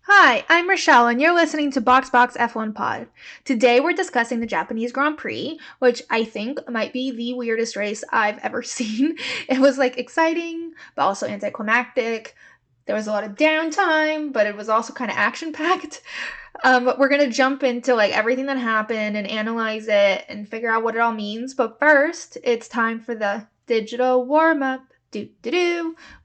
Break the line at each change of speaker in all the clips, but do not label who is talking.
Hi, I'm Rochelle, and you're listening to Box F1 Pod. Today we're discussing the Japanese Grand Prix, which I think might be the weirdest race I've ever seen. It was exciting, but also anticlimactic. There was a lot of downtime, but it was also kind of action-packed. But we're gonna jump into everything that happened and analyze it and figure out what it all means. But first, it's time for the digital warm-up.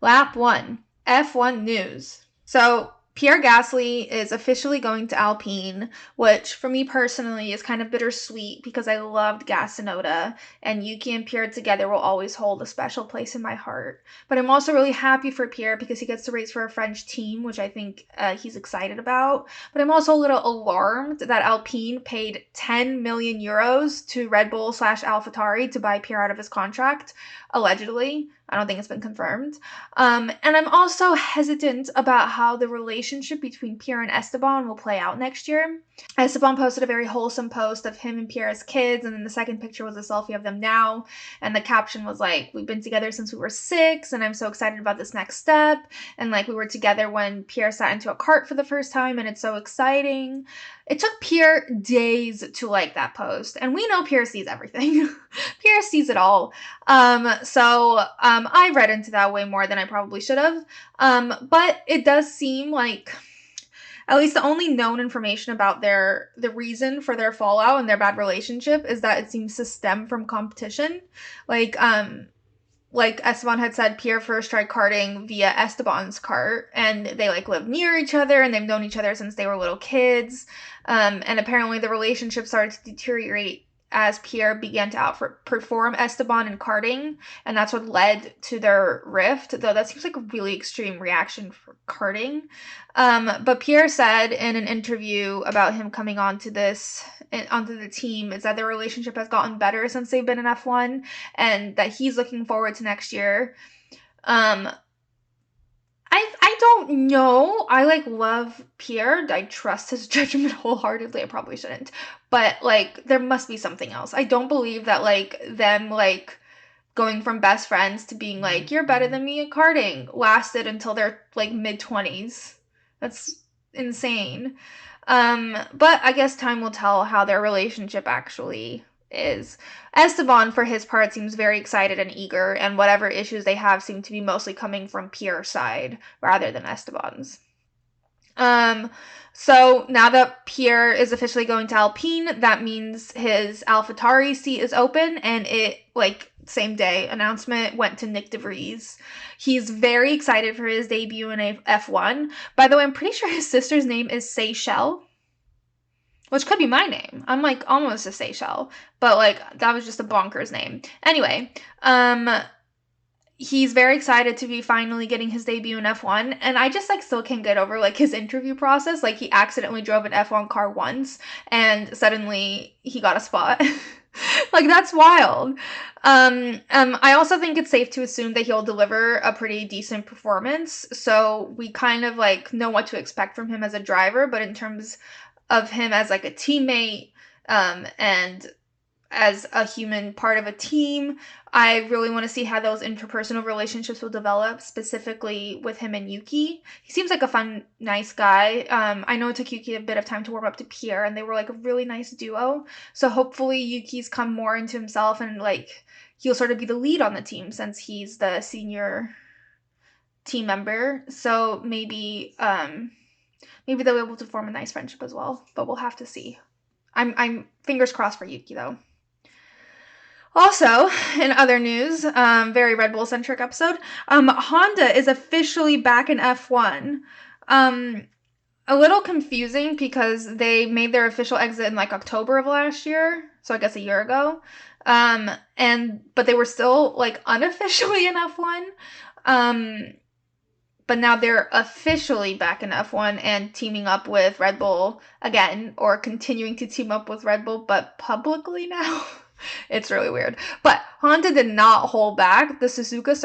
Lap 1, F1 news. So Pierre Gasly is officially going to Alpine, which for me personally is kind of bittersweet because I loved Gasinoda, and Yuki and Pierre together will always hold a special place in my heart. But I'm also really happy for Pierre because he gets to race for a French team, which I think he's excited about. But I'm also a little alarmed that Alpine paid 10 million euros to Red Bull / AlphaTauri to buy Pierre out of his contract, allegedly. I don't think it's been confirmed. And I'm also hesitant about how the relationship between Pierre and Esteban will play out next year. Esteban posted a very wholesome post of him and Pierre as kids, and then the second picture was a selfie of them now, and the caption was we've been together since we were 6, and I'm so excited about this next step, and we were together when Pierre sat into a kart for the first time, and it's so exciting. It took Pierre days to like that post, and we know Pierre sees everything. Pierre sees it all. So I read into that way more than I probably should have. But it does seem like at least the only known information about the reason for their fallout and their bad relationship is that it seems to stem from competition. Like Esteban had said, Pierre first tried karting via Esteban's kart, and they live near each other, and they've known each other since they were little kids. And apparently the relationship started to deteriorate as Pierre began to outperform Esteban in karting, and that's what led to their rift, though that seems like a really extreme reaction for karting. But Pierre said in an interview about him coming onto the team is that their relationship has gotten better since they've been in F1, and that he's looking forward to next year. I don't know. I love Pierre. I trust his judgment wholeheartedly. I probably shouldn't. But there must be something else. I don't believe that them going from best friends to being you're better than me at karting lasted until their mid-20s. That's insane. But I guess time will tell how their relationship actually is. Esteban, for his part, seems very excited and eager, and whatever issues they have seem to be mostly coming from Pierre's side rather than Esteban's. So now that Pierre is officially going to Alpine, that means his AlphaTauri seat is open, and it, same day announcement went to Nick DeVries. He's very excited for his debut in F1. By the way, I'm pretty sure his sister's name is Seychelles, which could be my name. I'm almost a Seychelles, but that was just a bonkers name. Anyway, he's very excited to be finally getting his debut in F1, and I just still can't get over his interview process. He accidentally drove an F1 car once, and suddenly he got a spot. That's wild. I also think it's safe to assume that he'll deliver a pretty decent performance, so we kind of know what to expect from him as a driver, but in terms of him as a teammate and as a human part of a team, I really want to see how those interpersonal relationships will develop, specifically with him and Yuki. He seems like a fun, nice guy. I know it took Yuki a bit of time to warm up to Pierre, and they were a really nice duo. So hopefully Yuki's come more into himself, and he'll sort of be the lead on the team since he's the senior team member. So maybe they'll be able to form a nice friendship as well, but we'll have to see. I'm fingers crossed for Yuki, though. Also, in other news, very Red Bull-centric episode, Honda is officially back in F1. A little confusing because they made their official exit in October of last year, so I guess a year ago. But they were still unofficially in F1. But now they're officially back in F1 and teaming up with Red Bull again, or continuing to team up with Red Bull, but publicly now. It's really weird. But Honda did not hold back. The Suzuka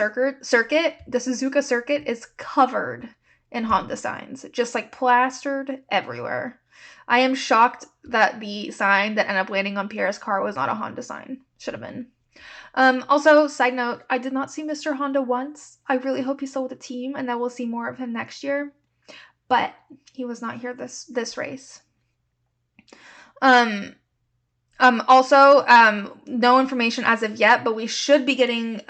circuit is covered in Honda signs, just plastered everywhere. I am shocked that the sign that ended up landing on Pierre's car was not a Honda sign. Should have been. Also, side note, I did not see Mr. Honda once. I really hope he's still with the team and that we'll see more of him next year. But he was not here this race. Also, no information as of yet, but we should be getting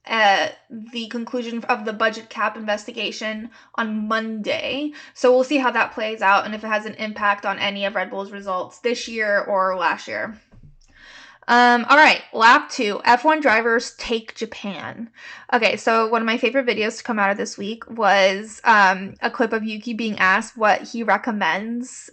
the conclusion of the budget cap investigation on Monday. So we'll see how that plays out and if it has an impact on any of Red Bull's results this year or last year. All right, lap 2, F1 drivers take Japan. Okay, so one of my favorite videos to come out of this week was a clip of Yuki being asked what he recommends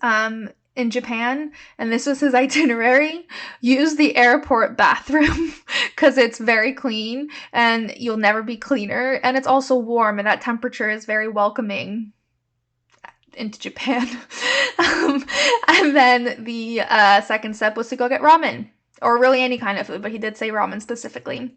in Japan, and this was his itinerary. Use the airport bathroom because it's very clean and you'll never be cleaner, and it's also warm and that temperature is very welcoming into Japan. And then the second step was to go get ramen. Or really any kind of food, but he did say ramen specifically.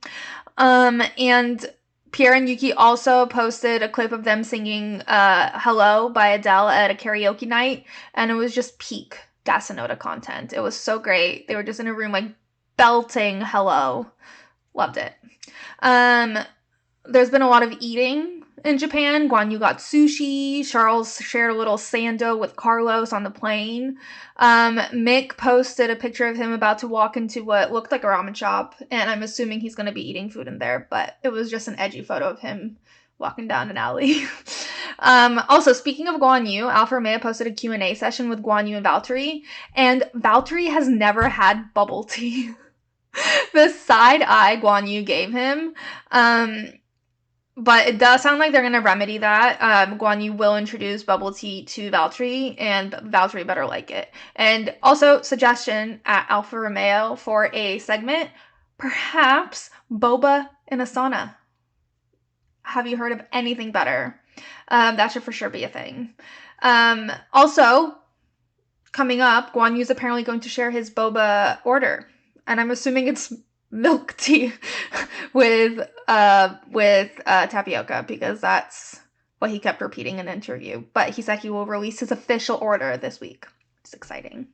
And Pierre and Yuki also posted a clip of them singing Hello by Adele at a karaoke night, and it was just peak Gasonoda content. It was so great. They were just in a room like belting Hello. Loved it. There's been a lot of eating in Japan. Guan Yu got sushi. Charles shared a little sando with Carlos on the plane. Mick posted a picture of him about to walk into what looked like a ramen shop, and I'm assuming he's going to be eating food in there, but it was just an edgy photo of him walking down an alley. Also, speaking of Guan Yu, Alfa Romeo posted a Q&A session with Guan Yu and Valtteri, and Valtteri has never had bubble tea. The side eye Guan Yu gave him, but it does sound like they're going to remedy that. Guan Yu will introduce bubble tea to Valtteri, and Valtteri better like it. And also, suggestion at Alfa Romeo for a segment, perhaps boba in a sauna. Have you heard of anything better? That should for sure be a thing. Also, coming up, Guan Yu is apparently going to share his boba order, and I'm assuming it's milk tea with tapioca, because that's what he kept repeating in an interview. But he said he will release his official order this week. It's exciting.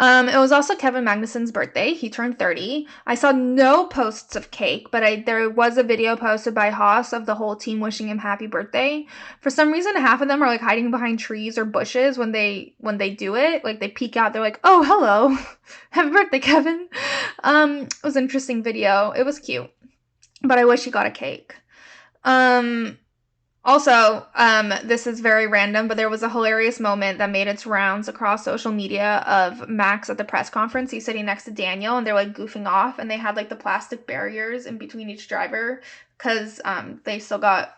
It was also Kevin Magnussen's birthday. He turned 30. I saw no posts of cake, but there was a video posted by Haas of the whole team wishing him happy birthday. For some reason, half of them are like hiding behind trees or bushes when they do it. Like they peek out, they're like, "Oh, hello, happy birthday, Kevin." It was an interesting video. It was cute, but I wish he got a cake. Also, this is very random, but there was a hilarious moment that made its rounds across social media of Max at the press conference. He's sitting next to Daniel, and they're like goofing off, and they had like the plastic barriers in between each driver because they still got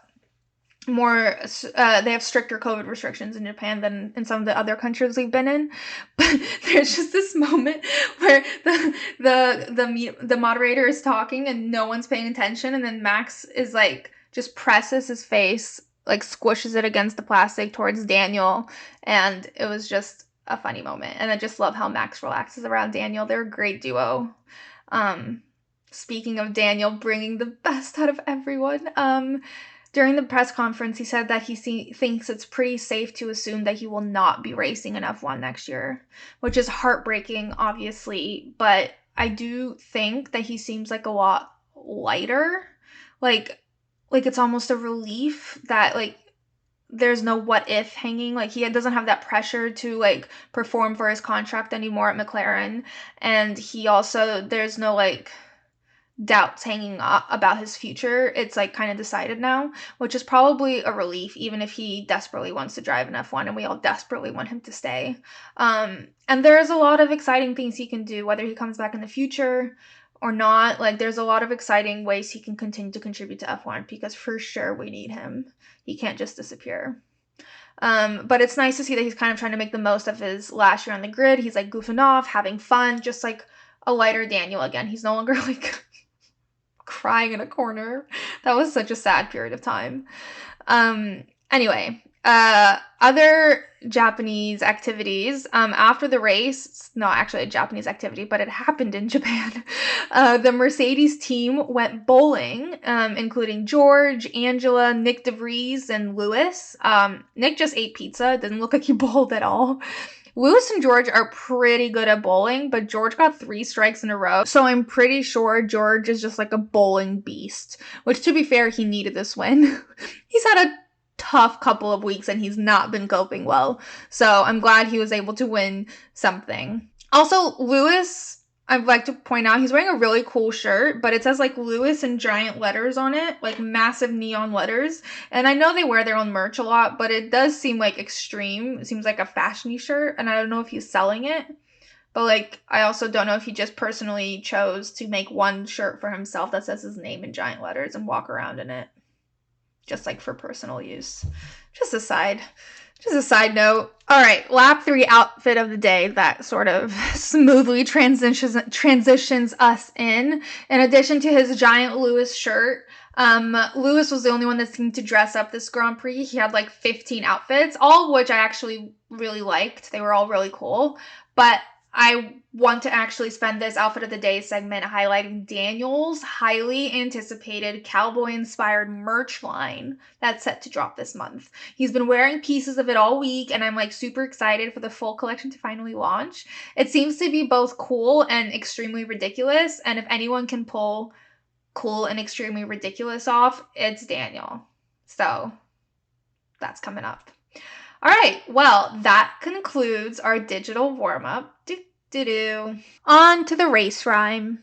more. They have stricter COVID restrictions in Japan than in some of the other countries we've been in. But there's just this moment where the moderator is talking and no one's paying attention, and then Max is like, just presses his face, like squishes it against the plastic towards Daniel, and it was just a funny moment. And I just love how Max relaxes around Daniel. They're a great duo. Speaking of Daniel bringing the best out of everyone, during the press conference, he said that he thinks it's pretty safe to assume that he will not be racing in F1 next year, which is heartbreaking, obviously, but I do think that he seems like a lot lighter. Like it's almost a relief that like there's no what if hanging. Like he doesn't have that pressure to like perform for his contract anymore at McLaren, and he also, there's no like doubts hanging about his future. It's like kind of decided now, which is probably a relief, even if he desperately wants to drive an F1 and we all desperately want him to stay. And there's a lot of exciting things he can do, whether he comes back in the future or not. Like there's a lot of exciting ways he can continue to contribute to F1, because for sure we need him. He can't just disappear. But it's nice to see that he's kind of trying to make the most of his last year on the grid. He's like goofing off, having fun, just like a lighter Daniel again. He's no longer like crying in a corner. That was such a sad period of time. Anyway, other Japanese activities. After the race, it's not actually a Japanese activity, but it happened in Japan. The Mercedes team went bowling, including George, Angela, Nick DeVries, and Lewis. Nick just ate pizza. It didn't look like he bowled at all. Lewis and George are pretty good at bowling, but George got 3 strikes in a row. So I'm pretty sure George is just like a bowling beast, which to be fair, he needed this win. He's had a tough couple of weeks and he's not been coping well. So I'm glad he was able to win something. Also, Lewis, I'd like to point out he's wearing a really cool shirt, but it says like Lewis in giant letters on it, like massive neon letters. And I know they wear their own merch a lot, but it does seem like extreme. It seems like a fashiony shirt, and I don't know if he's selling it. But like, I also don't know if he just personally chose to make one shirt for himself that says his name in giant letters and walk around in it. Just like for personal use. Just a side note. All right, lap 3 outfit of the day that sort of smoothly transitions us in. In addition to his giant Lewis shirt, Lewis was the only one that seemed to dress up this Grand Prix. He had like 15 outfits, all of which I actually really liked. They were all really cool. But I want to actually spend this outfit of the day segment highlighting Daniel's highly anticipated cowboy-inspired merch line that's set to drop this month. He's been wearing pieces of it all week, and I'm like super excited for the full collection to finally launch. It seems to be both cool and extremely ridiculous, and if anyone can pull cool and extremely ridiculous off, it's Daniel. So that's coming up. All right, well, that concludes our digital warm-up. On to the race rhyme.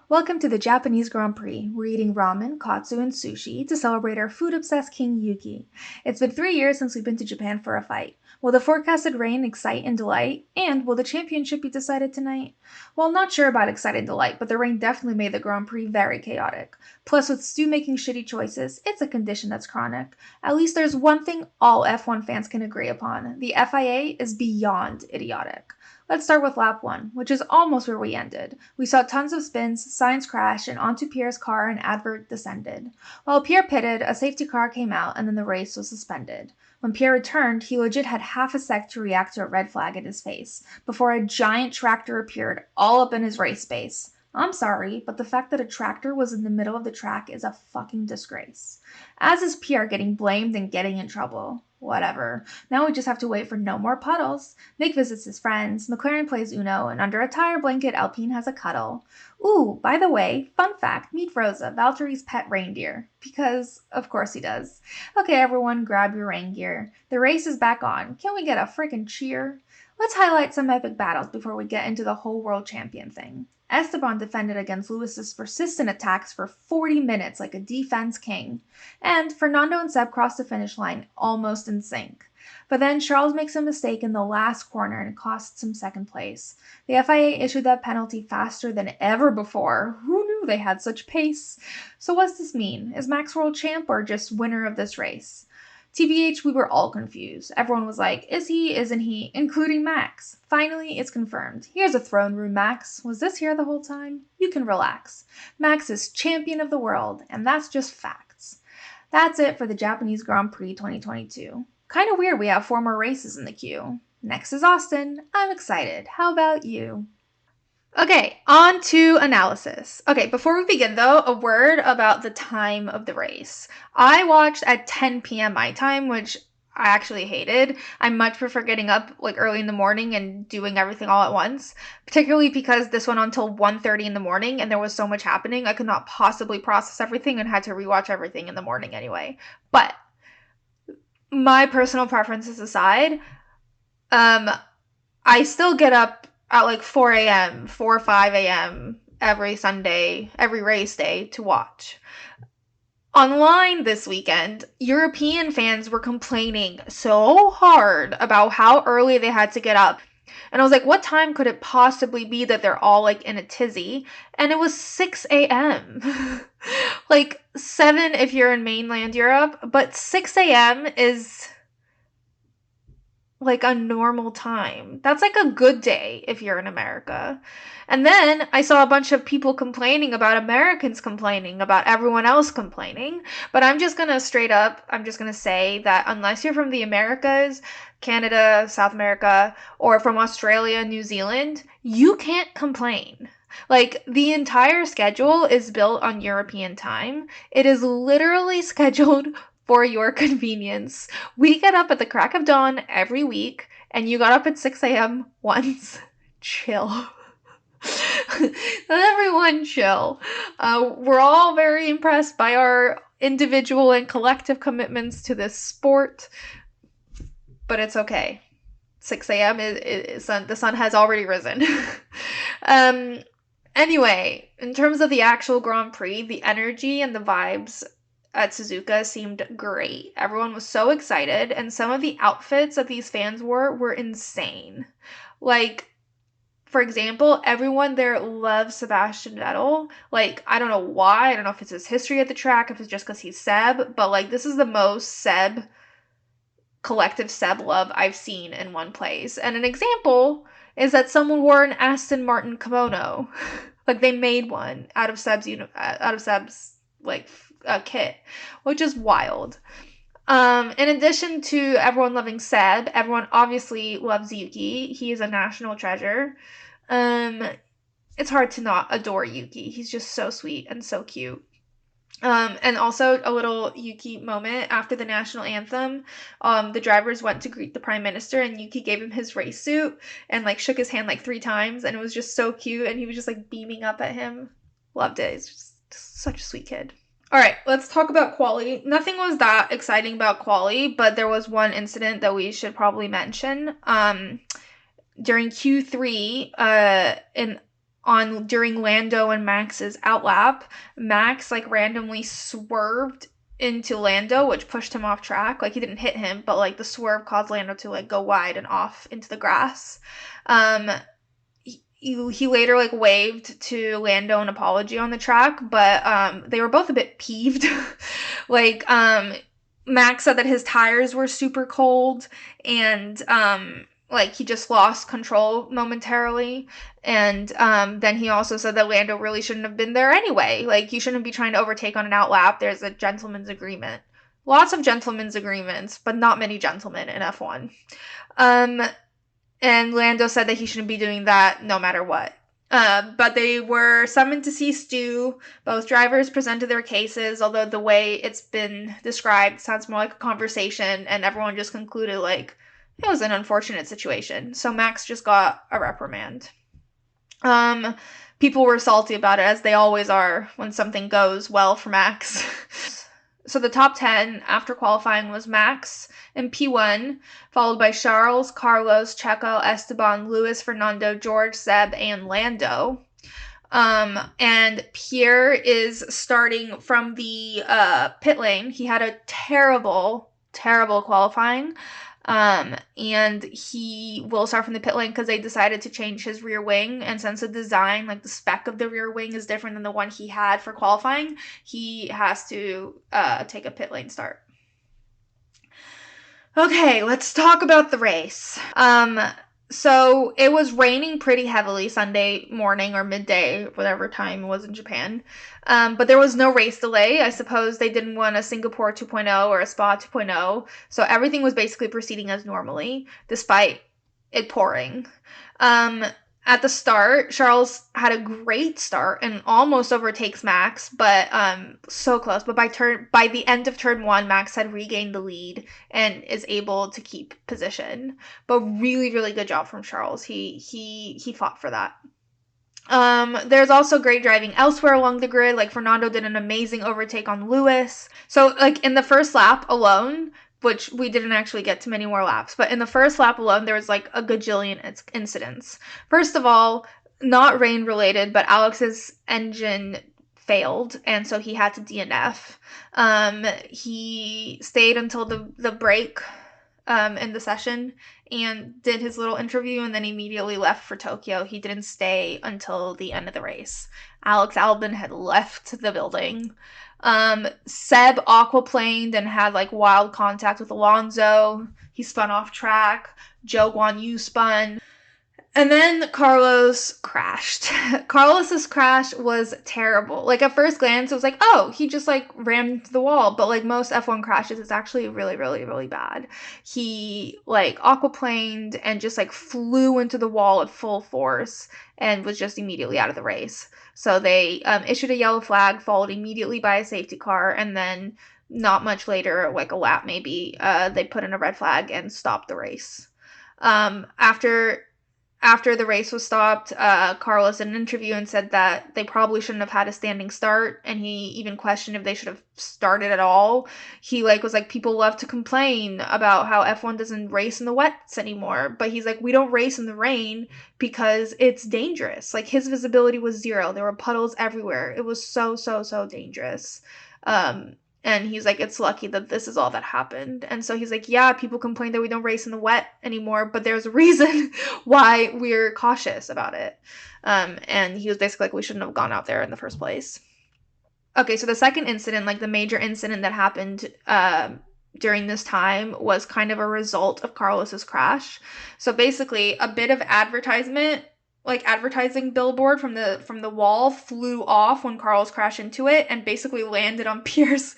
Welcome to the Japanese Grand Prix. We're eating ramen, katsu, and sushi to celebrate our food-obsessed King Yuki. It's been 3 years since we've been to Japan for a fight. Will the forecasted rain excite and delight? And will the championship be decided tonight? Well, not sure about excite and delight, but the rain definitely made the Grand Prix very chaotic. Plus, with Stu making shitty choices, it's a condition that's chronic. At least there's one thing all F1 fans can agree upon. The FIA is beyond idiotic. Let's start with lap 1, which is almost where we ended. We saw tons of spins, Sainz crashed, and onto Pierre's car an advert descended. While Pierre pitted, a safety car came out and then the race was suspended. When Pierre returned, he legit had half a sec to react to a red flag in his face, before a giant tractor appeared all up in his race space. I'm sorry, but the fact that a tractor was in the middle of the track is a fucking disgrace. As is Pierre getting blamed and getting in trouble. Whatever. Now we just have to wait for no more puddles. Mick visits his friends, McLaren plays Uno, and under a tire blanket, Alpine has a cuddle. Ooh, by the way, fun fact, meet Rosa, Valtteri's pet reindeer. Because, of course he does. Okay, everyone, grab your rain gear. The race is back on. Can we get a frickin' cheer? Let's highlight some epic battles before we get into the whole world champion thing. Esteban defended against Lewis's persistent attacks for 40 minutes like a defense king. And Fernando and Seb crossed the finish line almost in sync. But then Charles makes a mistake in the last corner and costs him second place. The FIA issued that penalty faster than ever before. Who knew they had such pace? So what's this mean? Is Max world champ or just winner of this race? TBH, we were all confused. Everyone was like, is he, isn't he, including Max? Finally, it's confirmed. Here's a throne room, Max. Was this here the whole time? You can relax. Max is champion of the world, and that's just facts. That's it for the Japanese Grand Prix 2022. Kind of weird we have 4 more races in the queue. Next is Austin. I'm excited. How about you? Okay, on to analysis. Okay, before we begin though, a word about the time of the race. I watched at 10 p.m. my time, which I actually hated. I much prefer getting up like early in the morning and doing everything all at once, particularly because this went on till 1:30 in the morning and there was so much happening. I could not possibly process everything and had to rewatch everything in the morning anyway. But my personal preferences aside, I still get up at like 4 a.m., 4 or 5 a.m. every Sunday, every race day to watch. Online this weekend, European fans were complaining so hard about how early they had to get up. And I was like, what time could it possibly be that they're all like in a tizzy? And it was 6 a.m. Like 7 if you're in mainland Europe, but 6 a.m. is like a normal time. That's like a good day if you're in America. And then I saw a bunch of people complaining about Americans complaining about everyone else complaining. But I'm just going to say that unless you're from the Americas, Canada, South America, or from Australia, New Zealand, you can't complain. Like, the entire schedule is built on European time. It is literally scheduled for your convenience. We get up at the crack of dawn every week. and you got up at 6 a.m. once. Chill. Everyone chill. We're all very impressed by our individual and collective commitments to this sport, but it's okay. 6 a.m. The sun has already risen. Anyway, in terms of the actual Grand Prix, the energy and the vibes at Suzuka seemed great. Everyone was so excited, and some of the outfits that these fans wore insane. Like, for example, everyone there loves Sebastian Vettel. Like, I don't know why. I don't know if it's his history at the track, if it's just because he's Seb, but like, this is the most collective Seb love I've seen in one place. And an example is that someone wore an Aston Martin kimono. Like, they made one out of Seb's like kit, which is wild. In addition to everyone loving Seb, everyone obviously loves Yuki. He is a national treasure. It's hard to not adore Yuki. He's just so sweet and so cute. And also a little Yuki moment after the national anthem. The drivers went to greet the prime minister, and Yuki gave him his race suit and like shook his hand like 3 times, and it was just so cute, and he was just like beaming up at him. Loved it. He's just such a sweet kid. All right, let's talk about quali. Nothing was that exciting about quali, but there was one incident that we should probably mention. During Q3, during Lando and Max's outlap, Max like randomly swerved into Lando, which pushed him off track. Like, he didn't hit him, but like the swerve caused Lando to like go wide and off into the grass. He later like waved to Lando an apology on the track, but they were both a bit peeved. Like, Max said that his tires were super cold, and like he just lost control momentarily. And then he also said that Lando really shouldn't have been there anyway. Like, you shouldn't be trying to overtake on an outlap. There's a gentleman's agreement. Lots of gentleman's agreements, but not many gentlemen in F1. And Lando said that he shouldn't be doing that no matter what. But they were summoned to see Stu. Both drivers presented their cases, although the way it's been described sounds more like a conversation, and everyone just concluded like it was an unfortunate situation. So Max just got a reprimand. People were salty about it, as they always are when something goes well for Max. So the top 10 after qualifying was Max in P1, followed by Charles, Carlos, Checo, Esteban, Lewis, Fernando, George, Seb, and Lando. And Pierre is starting from the pit lane. He had a terrible qualifying. And he will start from the pit lane because they decided to change his rear wing, and since the design, like the spec of the rear wing is different than the one he had for qualifying, he has to take a pit lane start. Okay, let's talk about the race. So it was raining pretty heavily Sunday morning or midday, whatever time it was in Japan. But there was no race delay. I suppose they didn't want a Singapore 2.0 or a Spa 2.0. So everything was basically proceeding as normally, despite it pouring. At the start, Charles had a great start and almost overtakes Max, but so close. But by the end of turn 1, Max had regained the lead and is able to keep position. But really, really good job from Charles. He fought for that. There's also great driving elsewhere along the grid. Like, Fernando did an amazing overtake on Lewis. So, like, in the first lap alone, which we didn't actually get to many more laps, but in the first lap alone, there was like a gajillion incidents. First of all, not rain related, but Alex's engine failed, and so he had to DNF. He stayed until the break in the session and did his little interview, and then immediately left for Tokyo. He didn't stay until the end of the race. Alex Albon had left the building. Seb aquaplaned and had like wild contact with Alonso. He spun off track. Zhou Guanyu spun. And then Carlos crashed. Carlos's crash was terrible. Like, at first glance, it was like, oh, he just like rammed into the wall. But like most F1 crashes, it's actually really, really, really bad. He like aquaplaned and just like flew into the wall at full force and was just immediately out of the race. So they issued a yellow flag, followed immediately by a safety car, and then not much later, like a lap maybe, they put in a red flag and stopped the race. After the race was stopped, Carlos did an interview and said that they probably shouldn't have had a standing start, and he even questioned if they should have started at all. He was like, people love to complain about how F1 doesn't race in the wets anymore, but he's like, we don't race in the rain because it's dangerous. Like, his visibility was zero. There were puddles everywhere. It was so, so, so dangerous. And he's like, it's lucky that this is all that happened. And so he's like, yeah, people complain that we don't race in the wet anymore, but there's a reason why we're cautious about it. And he was basically like, we shouldn't have gone out there in the first place. Okay, so the second incident, like the major incident that happened during this time, was kind of a result of Carlos's crash. So basically, a bit of advertising billboard from the wall flew off when Carlos crashed into it and basically landed on Pierre's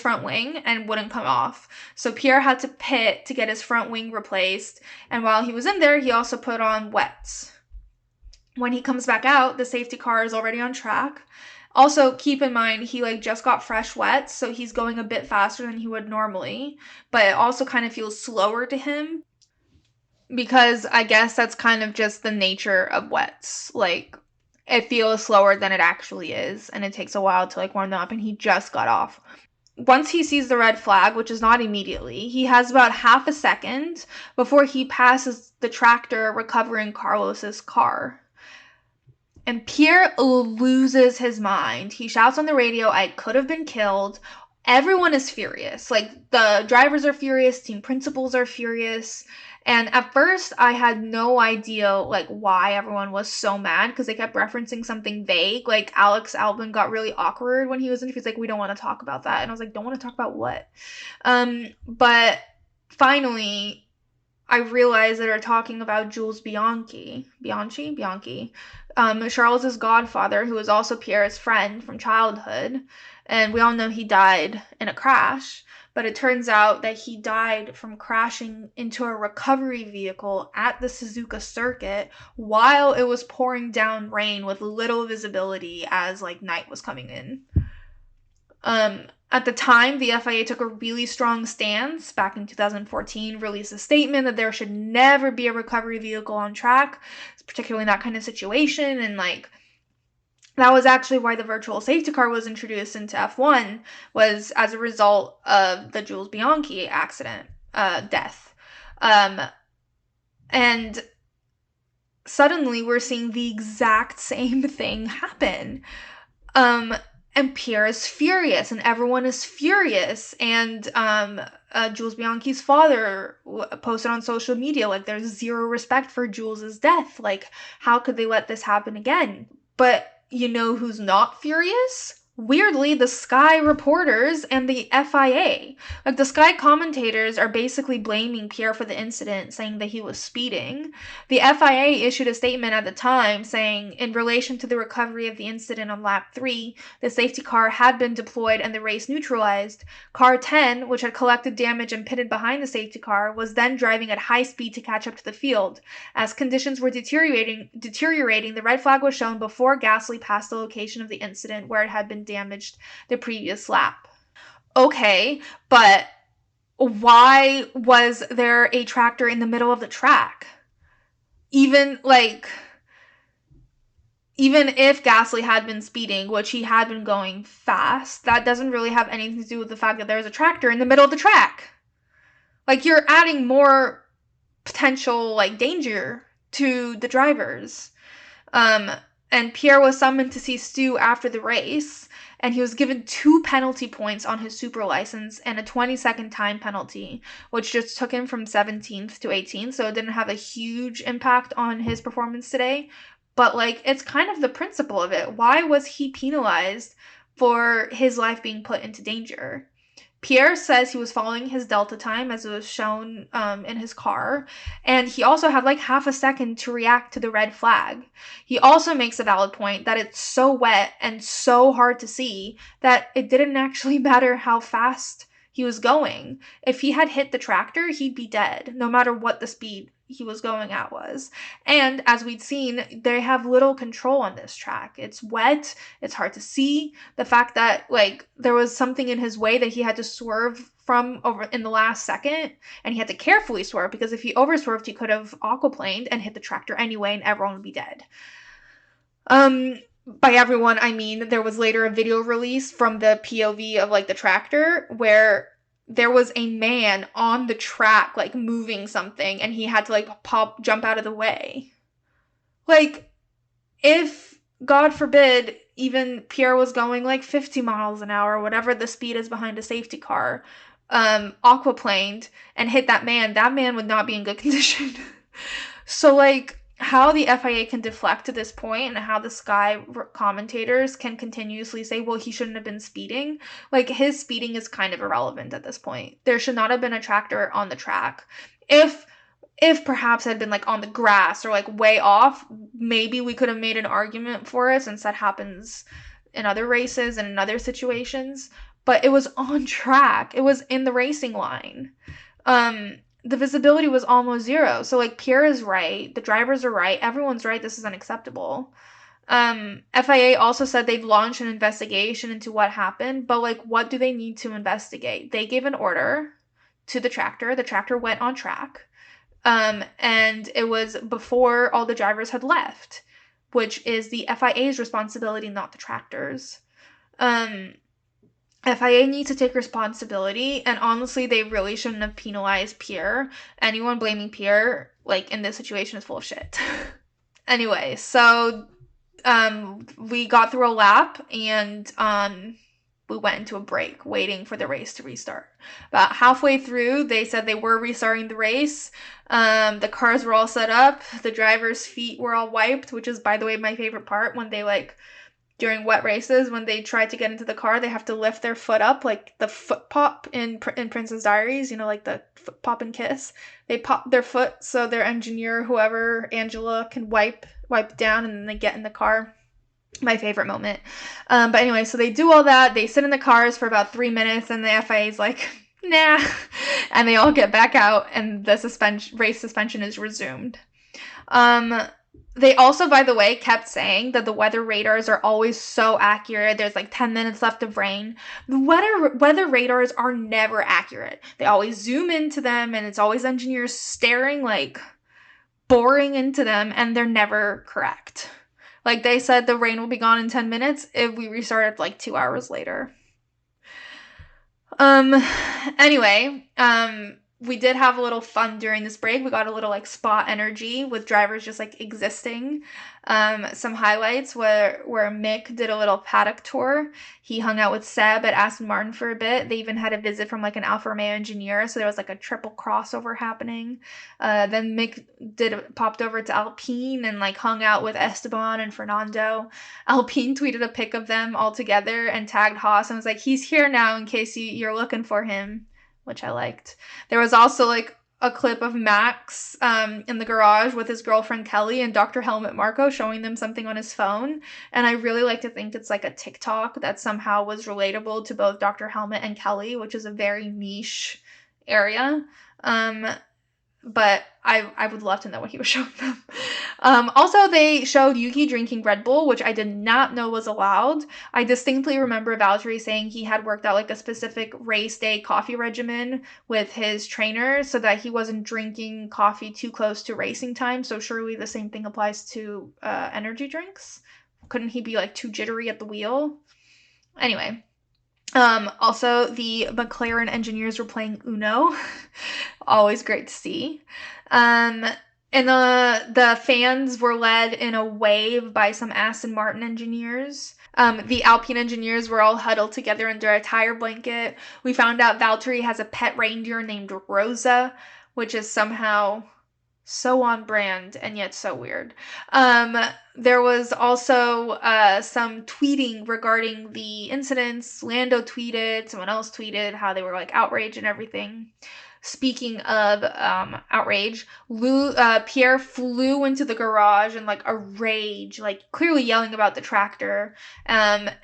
front wing and wouldn't come off. So Pierre had to pit to get his front wing replaced, and while he was in there, he also put on wets. When he comes back out, the safety car is already on track. Also, keep in mind, he just got fresh wets, so he's going a bit faster than he would normally, but it also kind of feels slower to him because I guess that's kind of just the nature of wets. It feels slower than it actually is, and it takes a while to warm them up, and he just got off. Once he sees the red flag, which is not immediately, he has about half a second before he passes the tractor recovering Carlos's car. And Pierre loses his mind. He shouts on the radio, I could have been killed. Everyone is furious. The drivers are furious, team principals are furious. And at first, I had no idea, why everyone was so mad, because they kept referencing something vague. Alex Albon got really awkward when he was in. He was like, we don't want to talk about that. And I was like, don't want to talk about what? But finally, I realized that they're talking about Jules Bianchi. Bianchi. Charles's godfather, who was also Pierre's friend from childhood. And we all know he died in a crash. But it turns out that he died from crashing into a recovery vehicle at the Suzuka circuit while it was pouring down rain with little visibility as night was coming in. At the time, the FIA took a really strong stance back in 2014, released a statement that there should never be a recovery vehicle on track, particularly in that kind of situation, and that was actually why the virtual safety car was introduced into F1, was as a result of the Jules Bianchi accident, death. And suddenly we're seeing the exact same thing happen. And Pierre is furious, and everyone is furious, and Jules Bianchi's father posted on social media, there's zero respect for Jules's death. How could they let this happen again? But you know who's not furious? Weirdly, the Sky reporters and the FIA. The Sky commentators are basically blaming Pierre for the incident, saying that he was speeding. The FIA issued a statement at the time saying, in relation to the recovery of the incident on lap 3, the safety car had been deployed and the race neutralized. Car 10, which had collected damage and pitted behind the safety car, was then driving at high speed to catch up to the field. As conditions were deteriorating, the red flag was shown before Gasly passed the location of the incident where it had been damaged the previous lap. Okay, but why was there a tractor in the middle of the track? Even if Gasly had been speeding, which he had been going fast, that doesn't really have anything to do with the fact that there was a tractor in the middle of the track. You're adding more potential danger to the drivers. And Pierre was summoned to see Stu after the race, and he was given 2 penalty points on his super license and a 20-second time penalty, which just took him from 17th to 18th, so it didn't have a huge impact on his performance today. But it's kind of the principle of it. Why was he penalized for his life being put into danger? Pierre says he was following his delta time as it was shown in his car, and he also had half a second to react to the red flag. He also makes a valid point that it's so wet and so hard to see that it didn't actually matter how fast he was going. If he had hit the tractor, he'd be dead, no matter what the speed he was going at was. And as we'd seen, they have little control on this track. It's wet, it's hard to see. The fact that like there was something in his way that he had to swerve from over in the last second, and he had to carefully swerve because if he overswerved, he could have aquaplaned and hit the tractor anyway, and everyone would be dead. By everyone, I mean there was later a video release from the POV of like the tractor where there was a man on the track like moving something, and he had to like jump out of the way. Like, if, God forbid, even Pierre was going like 50 miles an hour, whatever the speed is behind a safety car, aquaplaned and hit that man would not be in good condition. So like, how the FIA can deflect to this point and how the Sky commentators can continuously say, well, he shouldn't have been speeding. Like, his speeding is kind of irrelevant at this point. There should not have been a tractor on the track. If perhaps it had been like on the grass or like way off, maybe we could have made an argument for it since that happens in other races and in other situations. But it was on track. It was in the racing line. The visibility was almost zero. So like Pierre is right, the drivers are right, everyone's right, this is unacceptable. FIA also said they'd launch an investigation into what happened, but like what do they need to investigate? They gave an order to the tractor went on track, and it was before all the drivers had left, which is the FIA's responsibility, not the tractor's. FIA needs to take responsibility, and honestly, they really shouldn't have penalized Pierre. Anyone blaming Pierre, like, in this situation is full of shit. Anyway, so, we got through a lap, and, we went into a break, waiting for the race to restart. About halfway through, they said they were restarting the race. The cars were all set up. The drivers' feet were all wiped, which is, by the way, my favorite part, when they, like, during wet races, when they try to get into the car, they have to lift their foot up, like the foot pop in Princess Diaries, you know, like the foot pop and kiss. They pop their foot so their engineer, whoever, Angela, can wipe down, and then they get in the car. My favorite moment. But anyway, so they do all that. They sit in the cars for about 3 minutes, and the FIA is like, nah. And they all get back out, and the race suspension is resumed. They also, by the way, kept saying that the weather radars are always so accurate. There's like 10 minutes left of rain. The weather radars are never accurate. They always zoom into them, and it's always engineers staring, like, boring into them, and they're never correct. Like, they said the rain will be gone in 10 minutes if we restarted like 2 hours later. Anyway, we did have a little fun during this break. We got a little like spa energy with drivers just like existing. Some highlights where Mick did a little paddock tour. He hung out with Seb at Aston Martin for a bit. They even had a visit from like an Alfa Romeo engineer, so there was like a triple crossover happening. Then Mick popped over to Alpine and like hung out with Esteban and Fernando. Alpine tweeted a pic of them all together and tagged Haas and was like, he's here now in case you're looking for him, which I liked. There was also like a clip of Max in the garage with his girlfriend Kelly and Dr. Helmut Marko showing them something on his phone. And I really like to think it's like a TikTok that somehow was relatable to both Dr. Helmut and Kelly, which is a very niche area. But I would love to know what he was showing them. Also, they showed Yuki drinking Red Bull, which I did not know was allowed. I distinctly remember Valtteri saying he had worked out like a specific race day coffee regimen with his trainer so that he wasn't drinking coffee too close to racing time. So surely the same thing applies to energy drinks. Couldn't he be like too jittery at the wheel? Anyway. Also, the McLaren engineers were playing Uno. Always great to see. And the fans were led in a wave by some Aston Martin engineers. The Alpine engineers were all huddled together under a tire blanket. We found out Valtteri has a pet reindeer named Rosa, which is somehow so on brand and yet so weird. There was also some tweeting regarding the incidents. Lando tweeted, someone else tweeted how they were like outraged and everything. Speaking of outrage, Pierre flew into the garage in like a rage, like clearly yelling about the tractor. And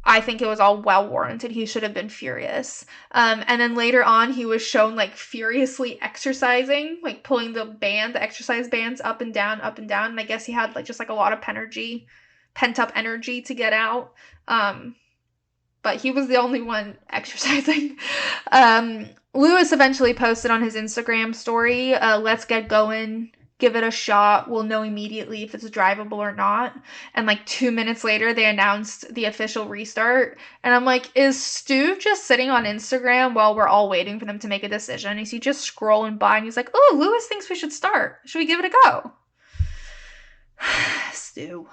I think it was all well warranted. He should have been furious. And then later on, he was shown like furiously exercising, like pulling the exercise bands up and down, up and down. And I guess he had like just like a lot of pent up energy to get out. But he was the only one exercising. Lewis eventually posted on his Instagram story, let's get going, give it a shot, we'll know immediately if it's drivable or not. And like 2 minutes later, they announced the official restart. And I'm like, is Stu just sitting on Instagram while we're all waiting for them to make a decision? Is he just scrolling by and he's like, oh, Lewis thinks we should start. Should we give it a go? Stu.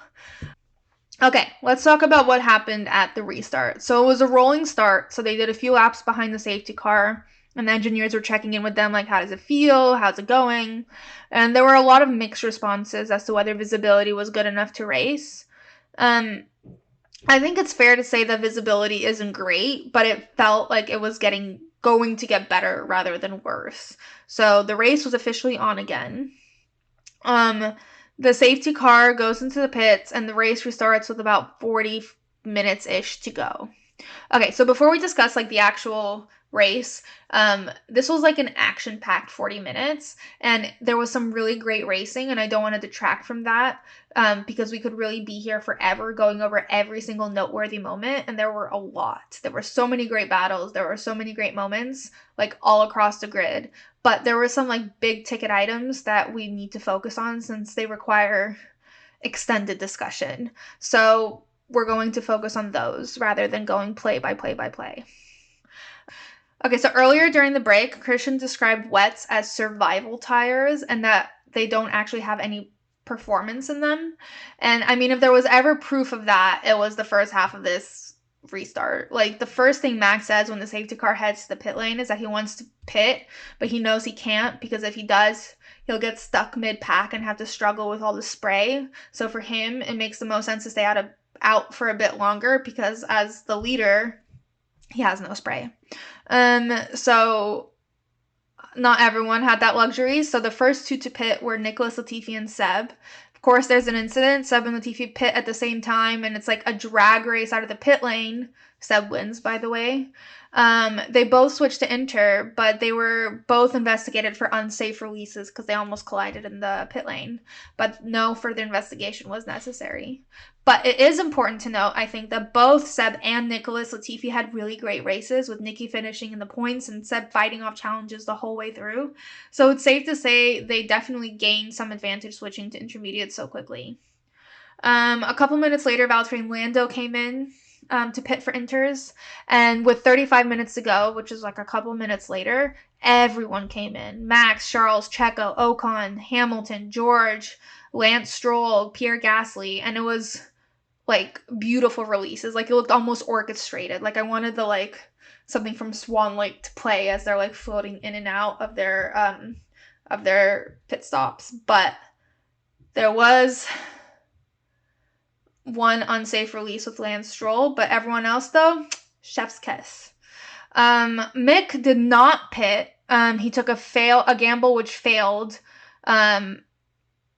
Okay, let's talk about what happened at the restart. So it was a rolling start. So they did a few laps behind the safety car, and the engineers were checking in with them, like, how does it feel? How's it going? And there were a lot of mixed responses as to whether visibility was good enough to race. I think it's fair to say that visibility isn't great, but it felt like it was going to get better rather than worse. So the race was officially on again. The safety car goes into the pits and the race restarts with about 40 minutes-ish to go. Okay, so before we discuss like the actual race, this was like an action-packed 40 minutes, and there was some really great racing, and I don't want to detract from that, because we could really be here forever going over every single noteworthy moment, and there were a lot. There were so many great battles, there were so many great moments, like all across the grid, but there were some like big ticket items that we need to focus on since they require extended discussion. So we're going to focus on those rather than going play by play by play. Okay, so earlier during the break, Christian described wets as survival tires and that they don't actually have any performance in them. And I mean, if there was ever proof of that, it was the first half of this restart. Like, the first thing Max says when the safety car heads to the pit lane is that he wants to pit, but he knows he can't because if he does, he'll get stuck mid-pack and have to struggle with all the spray. So for him, it makes the most sense to stay out for a bit longer because as the leader, he has no spray. So not everyone had that luxury. So the first two to pit were Nicholas Latifi and Seb. Of course, there's an incident. Seb and Latifi pit at the same time, and it's like a drag race out of the pit lane. Seb wins, by the way. They both switched to Inter, but they were both investigated for unsafe releases because they almost collided in the pit lane. But no further investigation was necessary. But it is important to note, I think, that both Seb and Nicholas Latifi had really great races, with Nicky finishing in the points and Seb fighting off challenges the whole way through. So it's safe to say they definitely gained some advantage switching to intermediate so quickly. A couple minutes later, Valtteri and Lando came in to pit for Inters, and with 35 minutes to go, which is like a couple minutes later, everyone came in. Max, Charles, Checo, Ocon, Hamilton, George, Lance Stroll, Pierre Gasly, and it was like beautiful releases. Like, it looked almost orchestrated. Like, I wanted the like something from Swan Lake to play as they're like floating in and out of their pit stops. But there was one unsafe release with Lance Stroll, but everyone else, though, chef's kiss. Mick did not pit. He took a gamble which failed,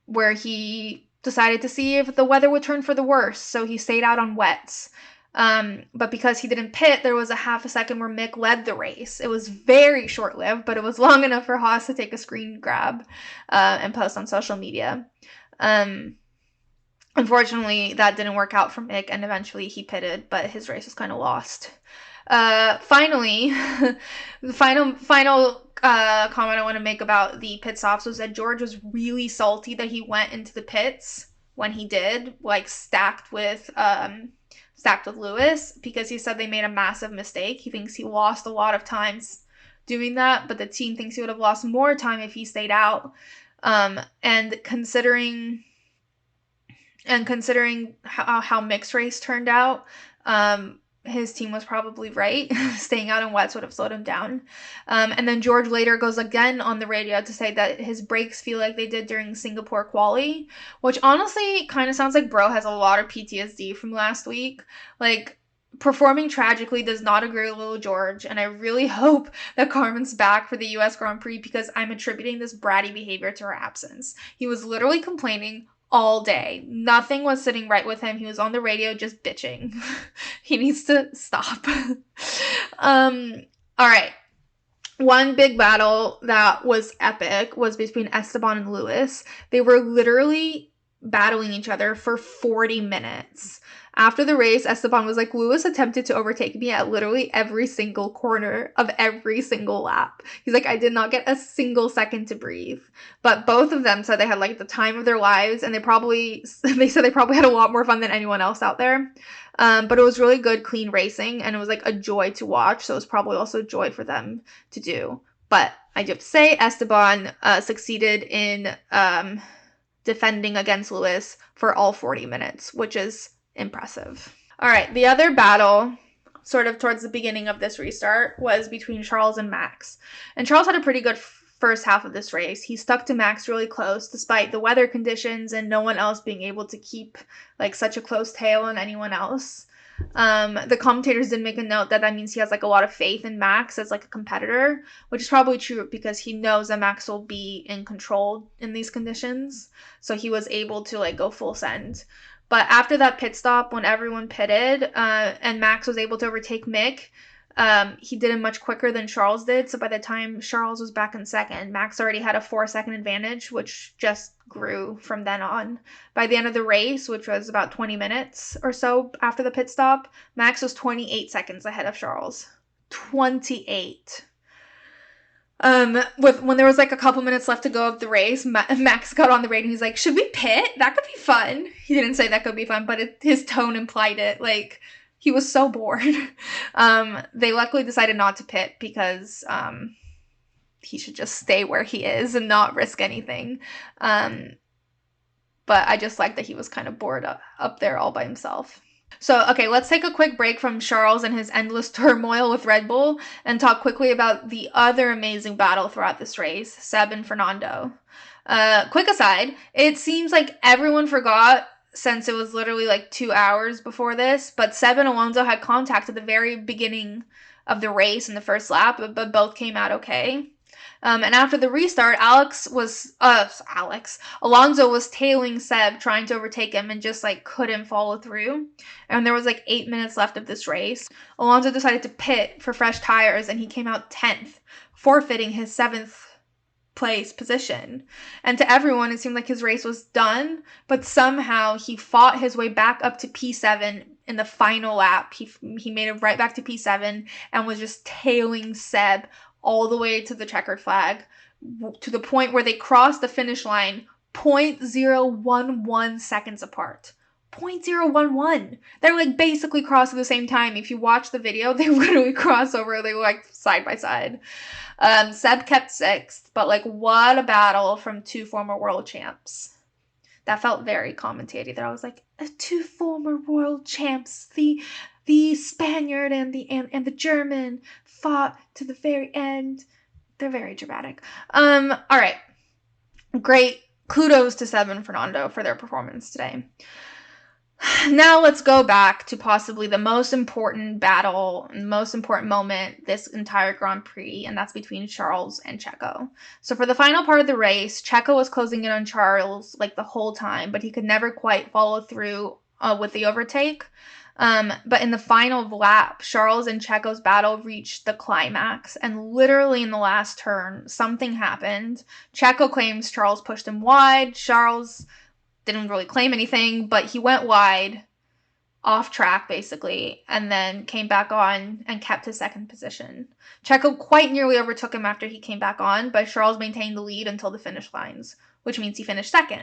where he decided to see if the weather would turn for the worse, so he stayed out on wets. But because he didn't pit, there was a half a second where Mick led the race. It was very short-lived, but it was long enough for Haas to take a screen grab and post on social media. Unfortunately, that didn't work out for Mick, and eventually he pitted, but his race was kind of lost. Finally, the final comment I want to make about the pit stops was that George was really salty that he went into the pits when he did, like stacked with Lewis, because he said they made a massive mistake. He thinks he lost a lot of times doing that, but the team thinks he would have lost more time if he stayed out. And considering how mixed race turned out, his team was probably right. Staying out in wets would have slowed him down. And then George later goes again on the radio to say that his brakes feel like they did during Singapore quali, which honestly kind of sounds like bro has a lot of PTSD from last week. Like, performing tragically does not agree with little George, and I really hope that Carmen's back for the US Grand Prix because I'm attributing this bratty behavior to her absence. He was literally complaining all day. Nothing was sitting right with him. He was on the radio just bitching. He needs to stop. All right. One big battle that was epic was between Esteban and Lewis. They were literally battling each other for 40 minutes. After the race, Esteban was like, Lewis attempted to overtake me at literally every single corner of every single lap. He's like, I did not get a single second to breathe. But both of them said they had like the time of their lives, and they said they probably had a lot more fun than anyone else out there. But it was really good, clean racing, and it was like a joy to watch. So it was probably also a joy for them to do. But I do have to say, Esteban succeeded in defending against Lewis for all 40 minutes, which is impressive. All right, the other battle, sort of towards the beginning of this restart, was between Charles and Max. And Charles had a pretty good first half of this race. He stuck to Max really close despite the weather conditions and no one else being able to keep like such a close tail on anyone else. The commentators did make a note that means he has like a lot of faith in Max as like a competitor, which is probably true because he knows that Max will be in control in these conditions. So he was able to like go full send. But after that pit stop, when everyone pitted and Max was able to overtake Mick, he did it much quicker than Charles did. So by the time Charles was back in second, Max already had a 4-second advantage, which just grew from then on. By the end of the race, which was about 20 minutes or so after the pit stop, Max was 28 seconds ahead of Charles. 28. When there was like a couple minutes left to go of the race, Max got on the radio and he's like, should we pit? That could be fun. He didn't say that could be fun, but his tone implied it. Like, he was so bored. They luckily decided not to pit because he should just stay where he is and not risk anything. But I just like that he was kind of bored up there all by himself. So, okay, let's take a quick break from Charles and his endless turmoil with Red Bull and talk quickly about the other amazing battle throughout this race, Seb and Fernando. Quick aside, it seems like everyone forgot since it was literally like 2 hours before this, but Seb and Alonso had contact at the very beginning of the race in the first lap, but both came out okay. And after the restart, Alonso was tailing Seb, trying to overtake him and just like couldn't follow through. And there was like 8 minutes left of this race. Alonso decided to pit for fresh tires and he came out 10th, forfeiting his 7th place position. And to everyone, it seemed like his race was done, but somehow he fought his way back up to P7 in the final lap. He made it right back to P7 and was just tailing Seb all the way to the checkered flag, to the point where they crossed the finish line 0.011 seconds apart. 0.011. They're like basically crossed at the same time. If you watch the video, they literally cross over. They were like side by side. Seb kept 6th, but like what a battle from 2 former world champs. That felt very commentated there. I was like, 2 former world champs, the Spaniard and the German fought to the very end. They're very dramatic. All right. Great. Kudos to Seb and Fernando for their performance today. Now let's go back to possibly the most important battle, most important moment this entire Grand Prix, and that's between Charles and Checo. So for the final part of the race, Checo was closing in on Charles like the whole time, but he could never quite follow through with the overtake. But in the final lap, Charles and Checo's battle reached the climax, and literally in the last turn, something happened. Checo claims Charles pushed him wide. Charles didn't really claim anything, but he went wide, off track basically, and then came back on and kept his 2nd position. Checo quite nearly overtook him after he came back on, but Charles maintained the lead until the finish lines, which means he finished 2nd.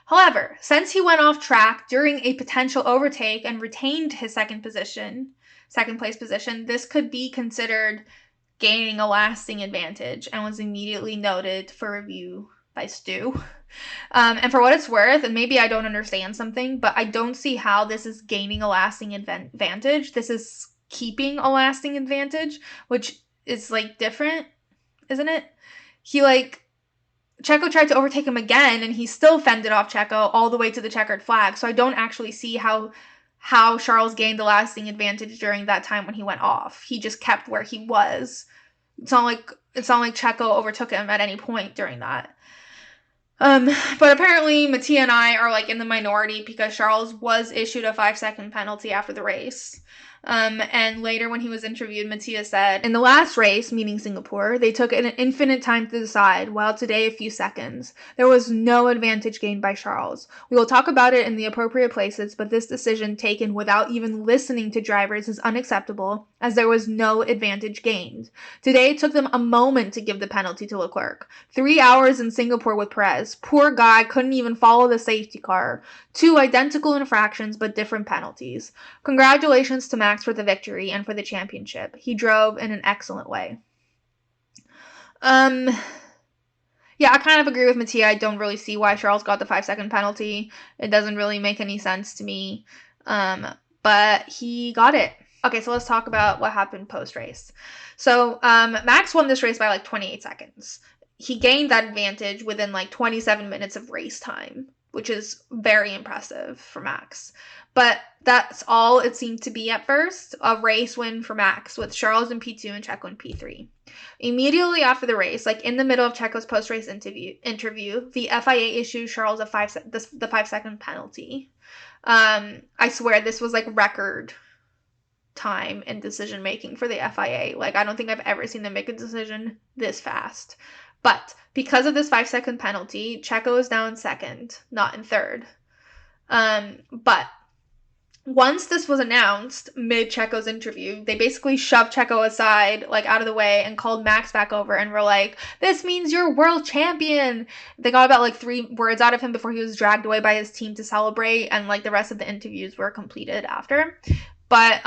However, since he went off track during a potential overtake and retained his 2nd place position, this could be considered gaining a lasting advantage and was immediately noted for review by Stu. And for what it's worth, and maybe I don't understand something, but I don't see how this is gaining a lasting advantage. This is keeping a lasting advantage, which is like different, isn't it? Checo tried to overtake him again, and he still fended off Checo all the way to the checkered flag. So I don't actually see how Charles gained a lasting advantage during that time when he went off. He just kept where he was. It's not like Checo overtook him at any point during that. But apparently Mattia and I are like in the minority because Charles was issued a 5-second penalty after the race. And later when he was interviewed, Mattia said, in the last race, meaning Singapore, they took an infinite time to decide, while today a few seconds. There was no advantage gained by Charles. We will talk about it in the appropriate places, but this decision taken without even listening to drivers is unacceptable, as there was no advantage gained. Today it took them a moment to give the penalty to Leclerc. 3 hours in Singapore with Perez. Poor guy couldn't even follow the safety car. 2 identical infractions but different penalties. Congratulations to Max for the victory and for the championship. He drove in an excellent way. Yeah, I kind of agree with Mattia. I don't really see why Charles got the 5-second penalty. It doesn't really make any sense to me. But he got it. Okay, so let's talk about what happened post-race. So Max won this race by like 28 seconds. He gained that advantage within like 27 minutes of race time, which is very impressive for Max. But that's all it seemed to be at first, a race win for Max, with Charles in P2 and Checo in P3. Immediately after the race, like in the middle of Checo's post-race interview, the FIA issued Charles the 5-second penalty. I swear this was like record time in decision making for the FIA. Like, I don't think I've ever seen them make a decision this fast. But because of this 5-second penalty, Checo is now in second, not in third. But once this was announced mid Checo's interview, they basically shoved Checo aside, like out of the way, and called Max back over and were like, "This means you're world champion." They got about like 3 words out of him before he was dragged away by his team to celebrate, and like the rest of the interviews were completed after. But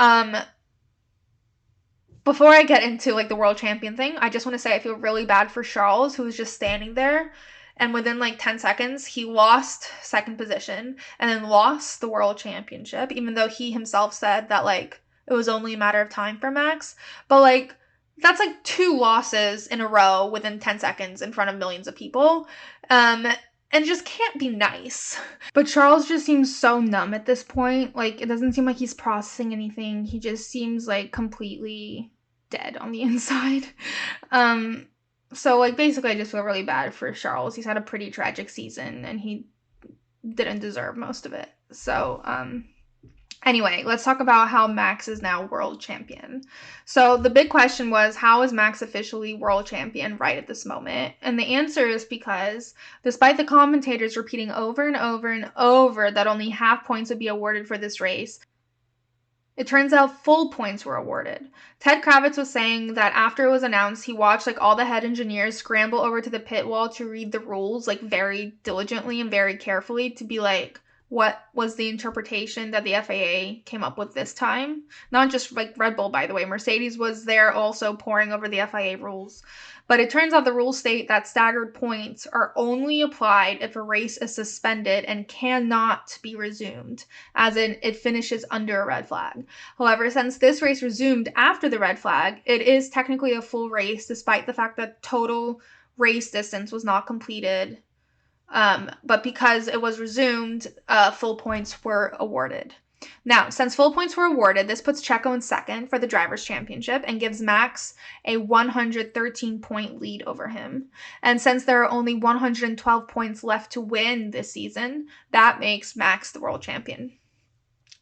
before I get into like the world champion thing, I just want to say I feel really bad for Charles, who was just standing there, and within like 10 seconds he lost second position and then lost the world championship, even though he himself said that like it was only a matter of time for Max. But like that's like 2 losses in a row within 10 seconds in front of millions of people. And just can't be nice. But Charles just seems so numb at this point. Like, it doesn't seem like he's processing anything. He just seems like completely dead on the inside. So like basically I just feel really bad for Charles. He's had a pretty tragic season and he didn't deserve most of it. So anyway, let's talk about how Max is now world champion. So the big question was, how is Max officially world champion right at this moment? And the answer is because, despite the commentators repeating over and over and over that only half points would be awarded for this race, it turns out full points were awarded. Ted Kravitz was saying that after it was announced, he watched like all the head engineers scramble over to the pit wall to read the rules like very diligently and very carefully to be like, what was the interpretation that the FAA came up with this time? Not just like Red Bull, by the way. Mercedes was there also poring over the FIA rules. But it turns out the rules state that staggered points are only applied if a race is suspended and cannot be resumed, as in it finishes under a red flag. However, since this race resumed after the red flag, it is technically a full race despite the fact that total race distance was not completed. But because it was resumed, full points were awarded. Now, since full points were awarded, this puts Checo in second for the Drivers' Championship and gives Max a 113-point lead over him. And since there are only 112 points left to win this season, that makes Max the world champion.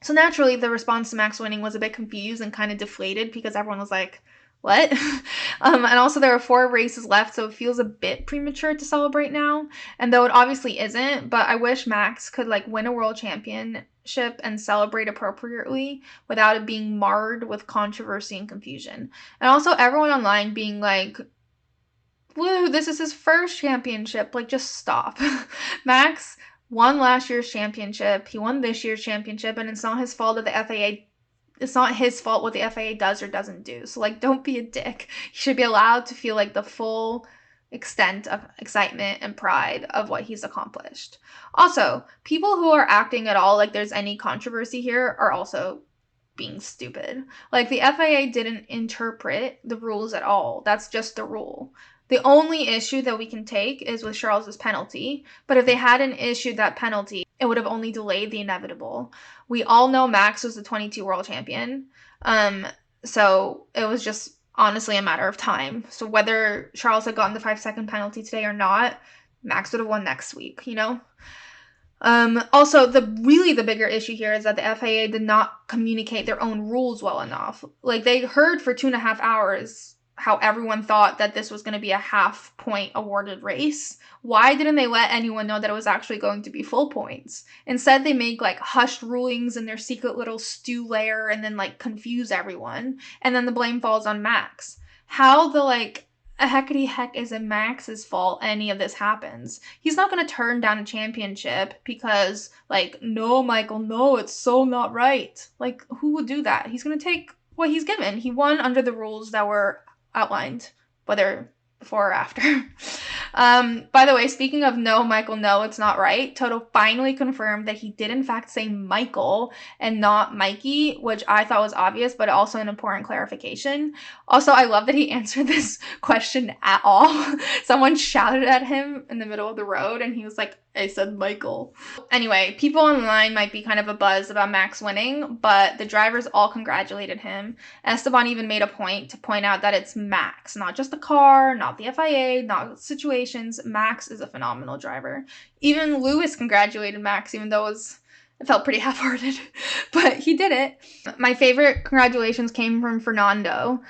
So naturally, the response to Max winning was a bit confused and kind of deflated because everyone was like, what? And also there are 4 races left, so it feels a bit premature to celebrate now. And though it obviously isn't, but I wish Max could like win a world championship and celebrate appropriately without it being marred with controversy and confusion. And also everyone online being like, woo, this is his first championship. Like, just stop. Max won last year's championship. He won this year's championship, and it's not his fault that the FAA it's not his fault what the FAA does or doesn't do. So, like, don't be a dick. He should be allowed to feel, like, the full extent of excitement and pride of what he's accomplished. Also, people who are acting at all like there's any controversy here are also being stupid. Like, the FAA didn't interpret the rules at all. That's just the rule. The only issue that we can take is with Charles's penalty, but if they hadn't issued that penalty, it would have only delayed the inevitable. We all know Max was the 22 world champion, so it was just honestly a matter of time. So whether Charles had gotten the 5-second penalty today or not, Max would have won next week, you know? Also, the bigger issue here is that the FIA did not communicate their own rules well enough. Like, they heard for 2.5 hours how everyone thought that this was going to be a half-point awarded race. Why didn't they let anyone know that it was actually going to be full points? Instead, they make, like, hushed rulings in their secret little stew lair and then, like, confuse everyone. And then the blame falls on Max. How the, like, a heckity heck isn't Max's fault any of this happens. He's not going to turn down a championship because, like, no, Michael, no, it's so not right. Like, who would do that? He's going to take what he's given. He won under the rules that were outlined, whether before or after. By the way, speaking of no, Michael, no, it's not right, Toto finally confirmed that he did in fact say Michael and not Mikey, which I thought was obvious, but also an important clarification. Also, I love that he answered this question at all. Someone shouted at him in the middle of the road, and he was like, I said Michael. Anyway, people online might be kind of abuzz about Max winning, but the drivers all congratulated him. Esteban even made a point to point out that it's Max, not just the car, not the FIA, not situations. Max is a phenomenal driver. Even Lewis congratulated Max, even though it felt pretty half-hearted, but he did it. My favorite congratulations came from Fernando,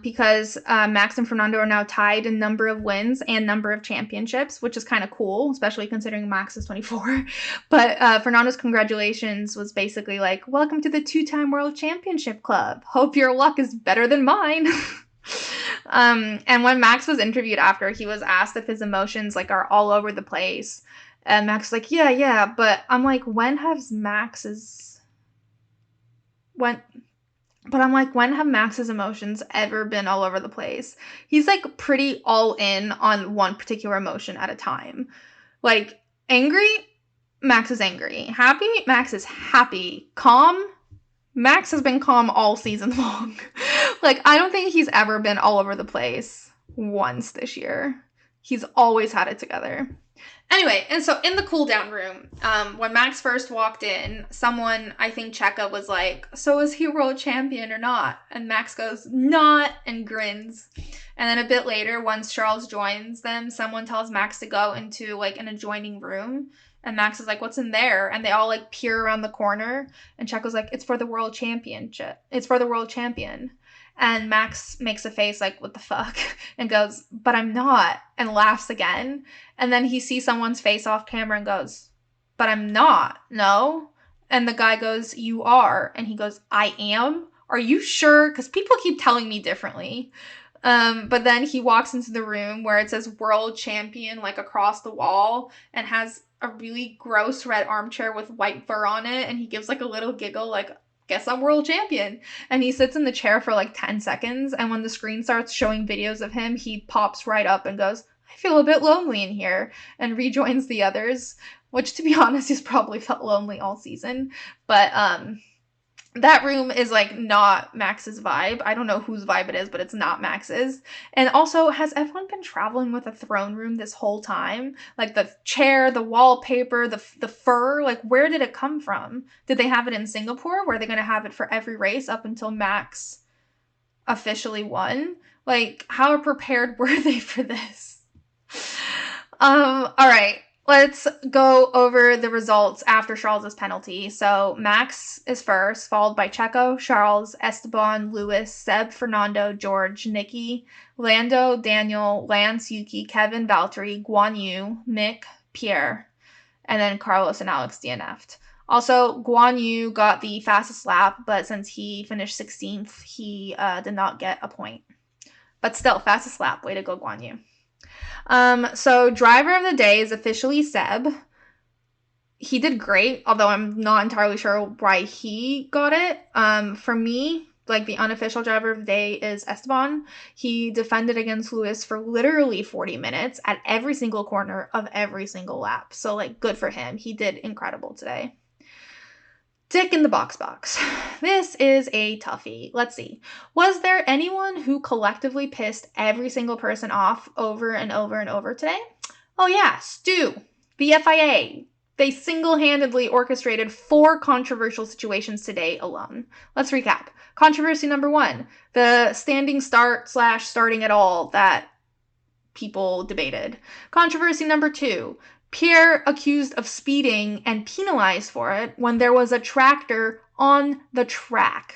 because Max and Fernando are now tied in number of wins and number of championships, which is kind of cool, especially considering Max is 24. But Fernando's congratulations was basically like, welcome to the 2-time world championship club. Hope your luck is better than mine. And when Max was interviewed after, he was asked if his emotions, like, are all over the place. And Max was like, yeah, but I'm like, when have Max's emotions ever been all over the place? He's, like, pretty all in on one particular emotion at a time. Like, angry, Max is angry. Happy, Max is happy. Calm, Max has been calm all season long. Like, I don't think he's ever been all over the place once this year. He's always had it together. Anyway, and so in the cool down room, when Max first walked in, someone, I think Checo, was like, so is he world champion or not? And Max goes, not, and grins. And then a bit later, once Charles joins them, someone tells Max to go into, like, an adjoining room. And Max is like, what's in there? And they all, like, peer around the corner. And Checo's like, it's for the world championship. It's for the world champion. And Max makes a face like, what the fuck? And goes, but I'm not. And laughs again. And then he sees someone's face off camera and goes, but I'm not. No. And the guy goes, you are. And he goes, I am? Are you sure? Because people keep telling me differently. But then he walks into the room where it says world champion, like, across the wall, and has a really gross red armchair with white fur on it. And he gives, like, a little giggle, like, guess I'm world champion. And he sits in the chair for like 10 seconds. And when the screen starts showing videos of him, he pops right up and goes, I feel a bit lonely in here, and rejoins the others, which, to be honest, he's probably felt lonely all season. But, that room is, like, not Max's vibe. I don't know whose vibe it is, but it's not Max's. And also, has everyone been traveling with a throne room this whole time? Like, the chair, the wallpaper, the fur, like, where did it come from? Did they have it in Singapore? Were they going to have it for every race up until Max officially won? Like, how prepared were they for this? All right. Let's go over the results after Charles' penalty. So Max is first, followed by Checo, Charles, Esteban, Lewis, Seb, Fernando, George, Nicky, Lando, Daniel, Lance, Yuki, Kevin, Valtteri, Guan Yu, Mick, Pierre, and then Carlos and Alex DNF'd. Also, Guan Yu got the fastest lap, but since he finished 16th, he did not get a point. But still, fastest lap. Way to go, Guan Yu. So driver of the day is officially Seb. He did great, although I'm not entirely sure why he got it. For me, like, the unofficial driver of the day is Esteban. He defended against Lewis for literally 40 minutes at every single corner of every single lap. So, like, good for him. He did incredible today. Dick in the box. This is a toughie. Let's see. Was there anyone who collectively pissed every single person off over and over and over today? Oh yeah, Stu, the FIA. They single-handedly orchestrated 4 controversial situations today alone. Let's recap. Controversy number 1, the standing start / starting at all that people debated. Controversy number 2. Pierre accused of speeding and penalized for it when there was a tractor on the track.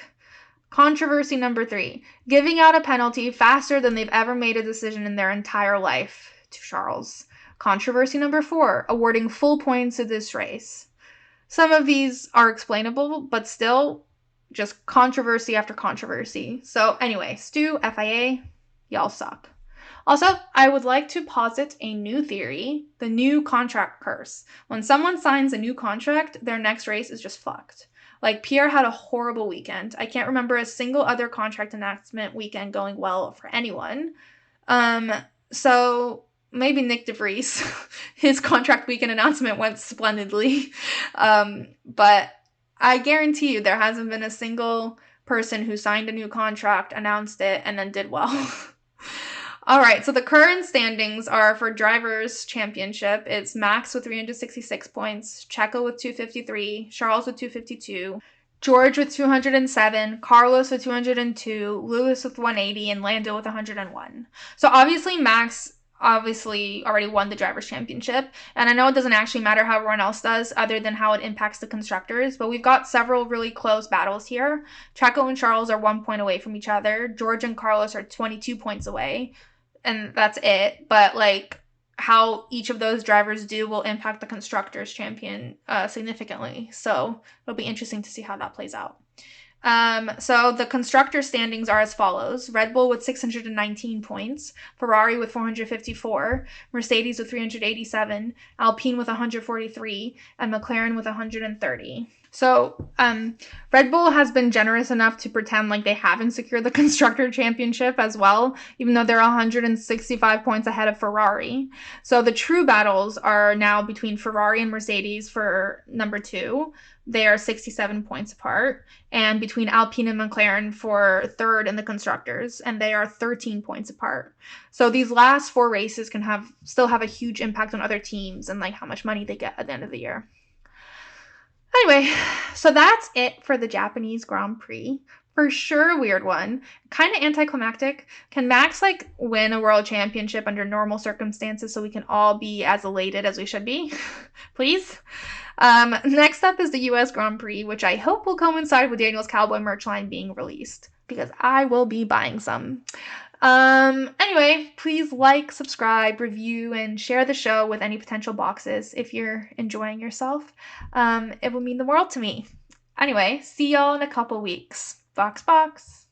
Controversy number 3. Giving out a penalty faster than they've ever made a decision in their entire life to Charles. Controversy number 4. Awarding full points to this race. Some of these are explainable, but still just controversy after controversy. So anyway, Stu, FIA, y'all suck. Also, I would like to posit a new theory, the new contract curse. When someone signs a new contract, their next race is just fucked. Like, Pierre had a horrible weekend. I can't remember a single other contract announcement weekend going well for anyone. So maybe Nick DeVries, his contract weekend announcement went splendidly. But I guarantee you there hasn't been a single person who signed a new contract, announced it, and then did well. All right, so the current standings are for Drivers' Championship. It's Max with 366 points, Checo with 253, Charles with 252, George with 207, Carlos with 202, Lewis with 180, and Lando with 101. So obviously Max already won the Drivers' Championship, and I know it doesn't actually matter how everyone else does other than how it impacts the constructors, but we've got several really close battles here. Checo and Charles are 1 point away from each other. George and Carlos are 22 points away. And that's it. But like how each of those drivers do will impact the constructors champion significantly. So it'll be interesting to see how that plays out. So the constructor standings are as follows. Red Bull with 619 points, Ferrari with 454, Mercedes with 387, Alpine with 143, and McLaren with 130. So Red Bull has been generous enough to pretend like they haven't secured the Constructor Championship as well, even though they're 165 points ahead of Ferrari. So the true battles are now between Ferrari and Mercedes for number 2. They are 67 points apart. And between Alpine and McLaren for third in the Constructors, and they are 13 points apart. So these last 4 races can still have a huge impact on other teams and like how much money they get at the end of the year. Anyway, so that's it for the Japanese Grand Prix. For sure a weird one. Kind of anticlimactic. Can Max like win a world championship under normal circumstances so we can all be as elated as we should be? Please? Next up is the US Grand Prix, which I hope will coincide with Daniel's Cowboy merch line being released, because I will be buying some. Anyway, please like, subscribe, review, and share the show with any potential boxes if you're enjoying yourself. It will mean the world to me. Anyway, see y'all in a couple weeks. Box.